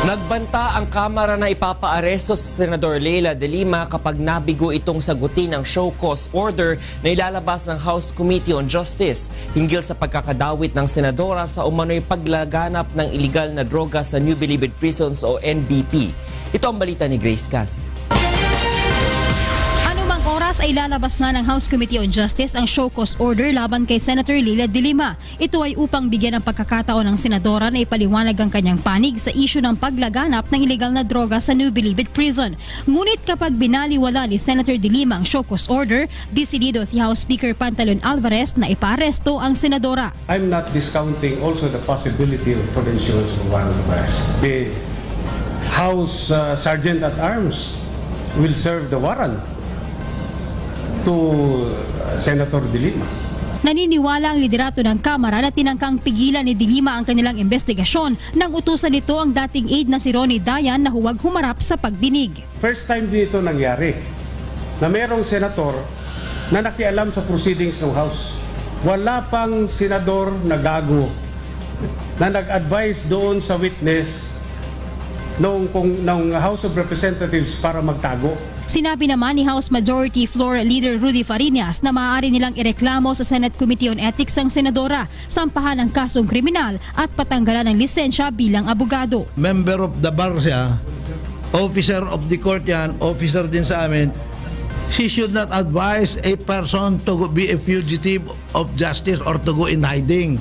Nagbanta ang Kamara na ipapaaresto sa Senador Leila de Lima kapag nabigo itong sagutin ang show cause order na ilalabas ng House Committee on Justice hinggil sa pagkakadawit ng senadora sa umano'y paglaganap ng iligal na droga sa New Bilibid Prisons o NBP. Ito ang balita ni Grace Cassie. Oras ay lalabas na ng House Committee on Justice ang show cause order laban kay Senator Leila de Lima. Ito ay upang bigyan ng pagkakataon ng senadora na ipaliwanag ang kanyang panig sa isyu ng paglaganap ng ilegal na droga sa New Bilibid Prison. Ngunit kapag binaliwala ni Senator de Lima ang show cause order, desidido si House Speaker Pantalon Alvarez na ipaaresto ang senadora. I'm not discounting also the possibility of prudential warrant of arrest. The House Sergeant at Arms will serve the warrant to Senator de Lima. Naniniwala ang liderato ng Kamara na tinangkang pigilan ni de Lima ang kanilang investigasyon nang utusan nito ang dating aide na si Ronnie Dayan na huwag humarap sa pagdinig. First time din ito nangyari na mayroong senator na nakialam sa proceedings ng House. Wala pang senador na gago na nag-advise doon sa witness ng House of Representatives para magtago. Sinabi naman ni House Majority Floor Leader Rudy Fariñas na maaari nilang ireklamo sa Senate Committee on Ethics ang senadora, sampahan ng kasong kriminal at patanggalan ng lisensya bilang abogado. Member of the bar siya, officer of the court yan, officer din sa amin. She should not advise a person to be a fugitive of justice or to go in hiding.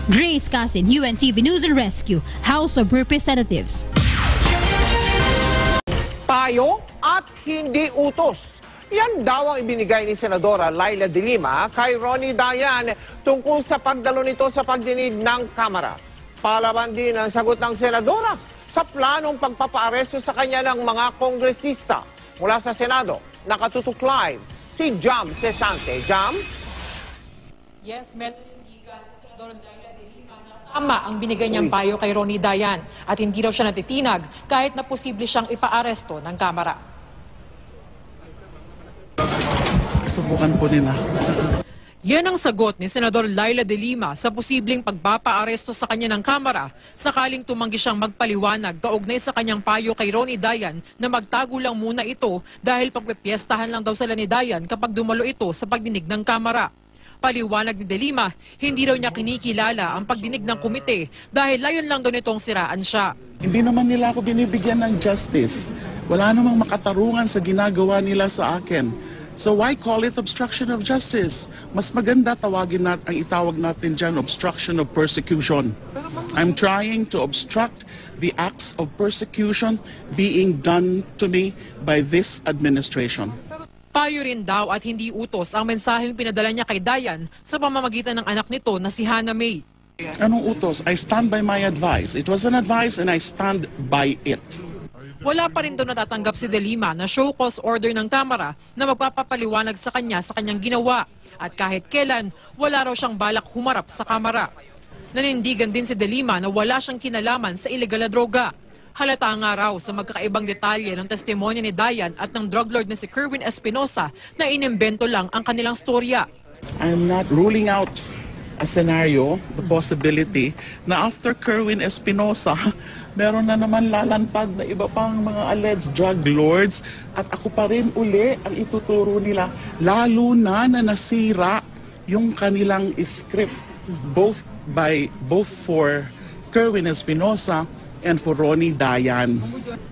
Grace Cassie, UNTV News and Rescue, House of Representatives. Payo at hindi utos. Yan daw ang ibinigay ni Senadora Leila de Lima kay Ronnie Dayan tungkol sa pagdalo nito sa pagdinig ng Kamara. Palaban din ang sagot ng Senadora sa planong pagpapaaresto sa kanya ng mga kongresista. Mula sa Senado, nakatutok live si Jam Cesante. Jam? Yes, Giga, si Senadora Leila de Lima na tama ang binigay niyang payo kay Ronnie Dayan at hindi raw siya natitinag kahit na posible siyang ipaaresto ng Kamara. Subukan po nila. Yan ang sagot ni Senador Leila de Lima sa posibleng pagpapaaresto sa kanya ng Kamara sakaling tumanggi siyang magpaliwanag kaugnay sa kanyang payo kay Ronnie Dayan na magtago lang muna ito dahil pagpipiestahan lang daw sila ni Dayan kapag dumalo ito sa pagdinig ng Kamara. Paliwanag ni de Lima, hindi raw niya kinikilala ang pagdinig ng komite dahil layon lang daw nitong siraan siya. Hindi naman nila ako binibigyan ng justice. Wala namang makatarungan sa ginagawa nila sa akin. So why call it obstruction of justice? Mas maganda tawagin ang itawag natin dyan obstruction of persecution. I'm trying to obstruct the acts of persecution being done to me by this administration. Payo rin daw at hindi utos ang mensaheng pinadala niya kay Dayan sa pamamagitan ng anak nito na si Hannah May. Anong utos? I stand by my advice. It was an advice and I stand by it. Wala pa rin daw natatanggap si de Lima na show cause order ng Kamara na magpapaliwanag sa kanyang ginawa. At kahit kailan, wala raw siyang balak humarap sa Kamara. Nanindigan din si de Lima na wala siyang kinalaman sa ilegal na droga. Halata nga raw sa magkakaibang detalye ng testimonya ni Dayan at ng drug lord na si Kerwin Espinosa na inimbento lang ang kanilang storya. I'm not ruling out a scenario, the possibility, na after Kerwin Espinosa, meron na naman lalantad na iba pang mga alleged drug lords at ako pa rin uli ang ituturo nila, lalo na nasira yung kanilang script both for Kerwin Espinosa and for Ronnie Dayan.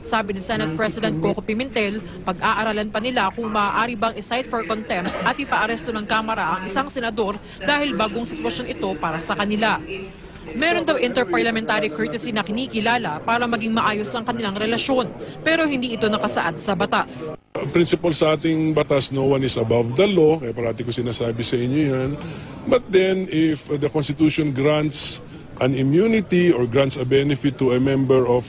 Sabi ni Senate President Coco Pimentel, pag-aaralan pa nila kung maaari bang i-cite for contempt at ipaaresto ng Kamara ang isang senador dahil bagong sitwasyon ito para sa kanila. Meron daw interparliamentary courtesy na kinikilala para maging maayos ang kanilang relasyon, pero hindi ito nakasaad sa batas. Principle sa ating batas, no one is above the law, kaya parati ko sinasabi sa inyo yan. But then if the Constitution grants an immunity or grants a benefit to a member of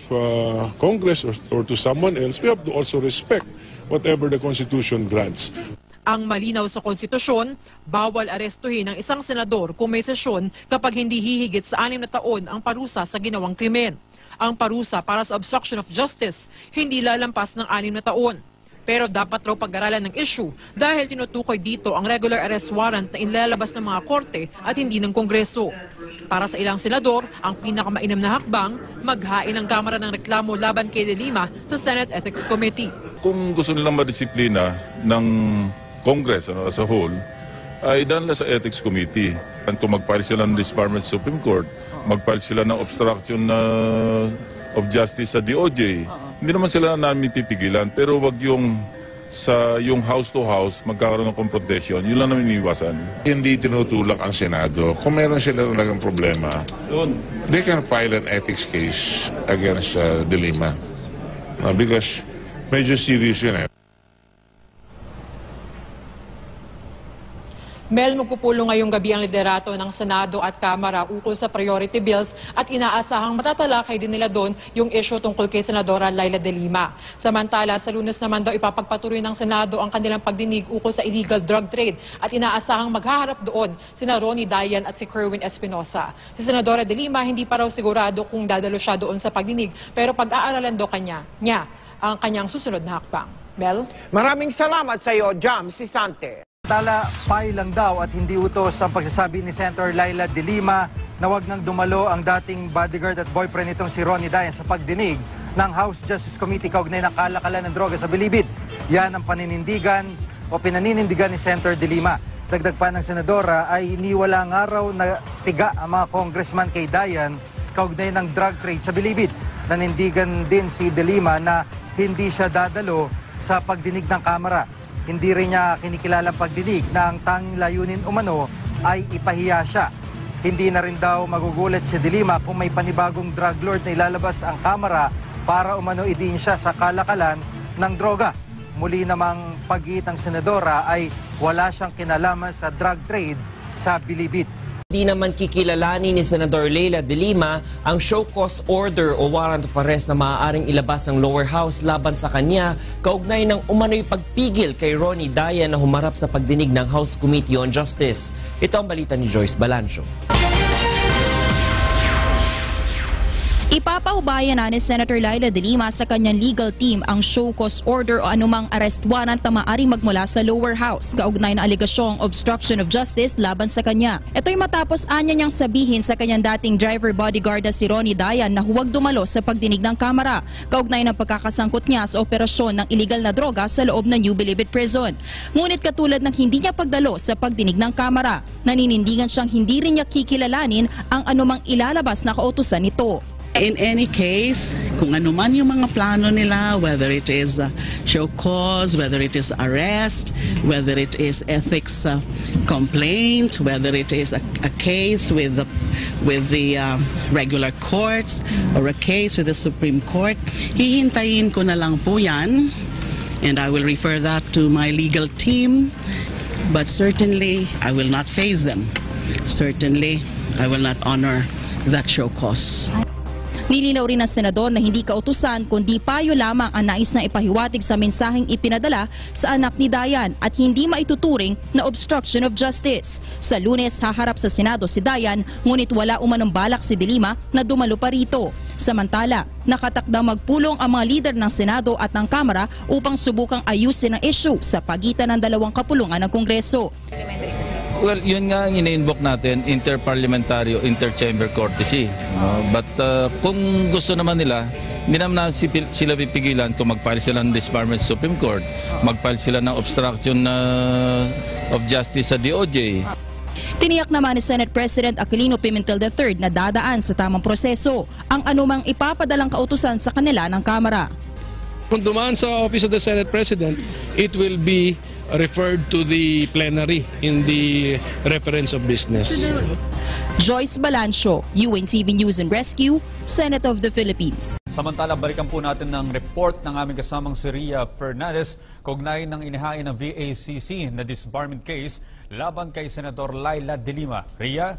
Congress or to someone else, we have to also respect whatever the Constitution grants. Ang malinaw sa konstitusyon, bawal arestuhin ng isang senador kung may sesyon kapag hindi hihigit sa 6 na taon ang parusa sa ginawang krimen. Ang parusa para sa obstruction of justice hindi lalampas ng 6 na taon. Pero dapat raw pag-aralan ng issue dahil tinutukoy dito ang regular arrest warrant na inlalabas ng mga korte at hindi ng Kongreso. Para sa ilang senador, ang pinakamainam na hakbang, maghain ng Kamara ng reklamo laban kay De Lima sa Senate Ethics Committee. Kung gusto nilang madisiplina ng Congress as a whole, ay danla sa Ethics Committee. At kung mag-file sila ng disbarment sa Supreme Court, mag-file sila ng obstruction of justice sa DOJ, hindi naman sila namin pipigilan. Pero wag yung house to house, magkakaroon ng confrontation, yun lang namin iniwasan. Hindi tinutulak ang Senado. Kung meron sila talagang problema, they can file an ethics case against De Lima. Because medyo serious yun . Mel, magpupulo ngayong gabi ang liderato ng Senado at Kamara ukol sa priority bills at inaasahang matatalakay din nila doon yung issue tungkol kay Senadora Laila De Lima. Samantala, sa Lunes naman daw ipapagpatuloy ng Senado ang kanilang pagdinig ukol sa illegal drug trade at inaasahang maghaharap doon sina Ronnie Dayan at si Kerwin Espinosa. Si Senadora De Lima hindi pa raw sigurado kung dadalo siya doon sa pagdinig, pero pag-aaralan daw niya ang kanyang susunod na hakbang. Mel? Maraming salamat sa iyo, Jam Sisante. Tala, pay lang daw at hindi utos ang pagsasabi ni Senator Laila De Lima na wag nang dumalo ang dating bodyguard at boyfriend nitong si Ronnie Dayan sa pagdinig ng House Justice Committee kaugnay ng kalakalan ng droga sa Bilibid. Yan ang pinaninindigan ni Senator De Lima. Dagdag pa ng senadora ay iniwala nga raw na tiga ang mga congressman kay Dayan kaugnay ng drug trade sa Bilibid. Nanindigan din si De Lima na hindi siya dadalo sa pagdinig ng Kamara. Hindi rin niya kinikilalang pagdinig na ang tanging layunin umano ay ipahiya siya. Hindi na rin daw magugulat si De Lima kung may panibagong drug lord na ilalabas ang Kamara para umano idin siya sa kalakalan ng droga. Muli namang pag-iit ng senadora ay wala siyang kinalaman sa drug trade sa Bilibid. Hindi naman kikilalanin ni Senador Laila De Lima ang show cause order o warrant of arrest na maaaring ilabas ng lower house laban sa kanya kaugnay ng umano'y pagpigil kay Ronnie Dayan na humarap sa pagdinig ng House Committee on Justice. Ito ang balita ni Joyce Balancio. Ipapaubaya na ni Senator Laila De Lima sa kanyang legal team ang show cause order o anumang arrest warrant na maaaring magmula sa lower house kaugnay na aligasyong obstruction of justice laban sa kanya. Ito'y matapos anya niyang sabihin sa kanyang dating driver bodyguard na si Ronnie Dayan na huwag dumalo sa pagdinig ng Kamara kaugnay ng pagkakasangkot niya sa operasyon ng iligal na droga sa loob ng New Bilibid Prison. Ngunit katulad ng hindi niya pagdalo sa pagdinig ng Kamara, naninindigan siyang hindi rin niya kikilalanin ang anumang ilalabas na kautusan nito. In any case, kung ano man yung mga plano nila, whether it is show cause, whether it is arrest, whether it is ethics complaint, whether it is a case with the regular courts or a case with the Supreme Court, hihintayin ko na lang po yan, and I will refer that to my legal team, but certainly I will not face them. Certainly, I will not honor that show cause. Nilinaw rin ng senador na hindi kautusan kundi payo lamang ang nais na ipahiwatig sa mensaheng ipinadala sa anak ni Dayan at hindi maituturing na obstruction of justice. Sa Lunes, haharap sa Senado si Dayan ngunit wala umanong balak si De Lima na dumalo pa rito. Samantala, nakatakda magpulong ang mga lider ng Senado at ng Kamara upang subukang ayusin ang issue sa pagitan ng dalawang kapulungan ng Kongreso. Well, yun nga ang ina-invoke natin, interparliamentary o interchamber courtesy. But kung gusto naman nila, hindi naman sila pipigilan kung mag-file sila ng disbarment sa Supreme Court, mag-file sila ng obstruction of justice sa DOJ. Tiniyak naman ni Senate President Aquilino Pimentel III na dadaan sa tamang proseso ang anumang ipapadalang kautusan sa kanila ng Kamara. Kung dumaan sa Office of the Senate President, it will be referred to the plenary in the reference of business. Joyce Balancio, UNTV News and Rescue, Senate of the Philippines. Samantala, balikan po natin ng report ng aming kasamang si Ria Fernandez kaugnay ng inihain ng VACC na disbarment case laban kay Senador Laila De Lima. Ria?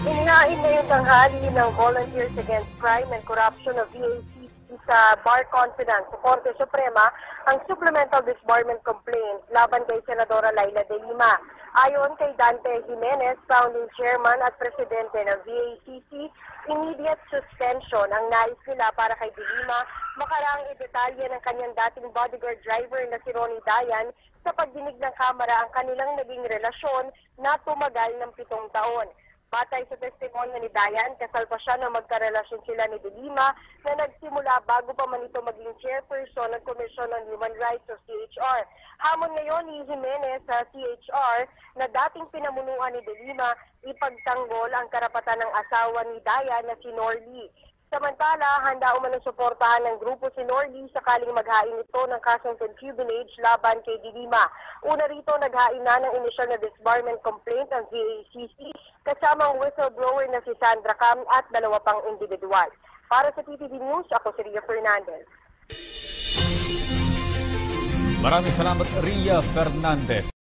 Inihain na yung tanghali ng Volunteers Against Crime and Corruption of VACC sa Bar Confidence sa Korte Suprema ang supplemental disbarment complaint laban kay Senadora Laila De Lima. Ayon kay Dante Jimenez, founding chairman at presidente ng VACC, immediate suspension ang nais nila para kay De Lima makaraang idetalye ng kanyang dating bodyguard driver na si Ronnie Dayan sa pagdinig ng Kamara ang kanilang naging relasyon na tumagal ng 7 taon. Batay sa testimonyo ni Dayan, kasal pa siya nang magkarelasyon sila ni De Lima na nagsimula bago pa man ito maging chairperson ng Commission on Human Rights o CHR. Hamon ngayon ni Jimenez sa CHR na dating pinamunuan ni De Lima ipagtanggol ang karapatan ng asawa ni Dayan na si Norly. Samantala, handa umano suportahan ng grupo si Norly sakaling maghain ito ng kasong concubinage laban kay De Lima. Una rito, naghain na ng inisyal na disbarment complaint ang VACC kasamang whistleblower na si Sandra Cam at 2 pang individual. Para sa TTV News, ako si Ria Fernandez. Maraming salamat, Ria Fernandez.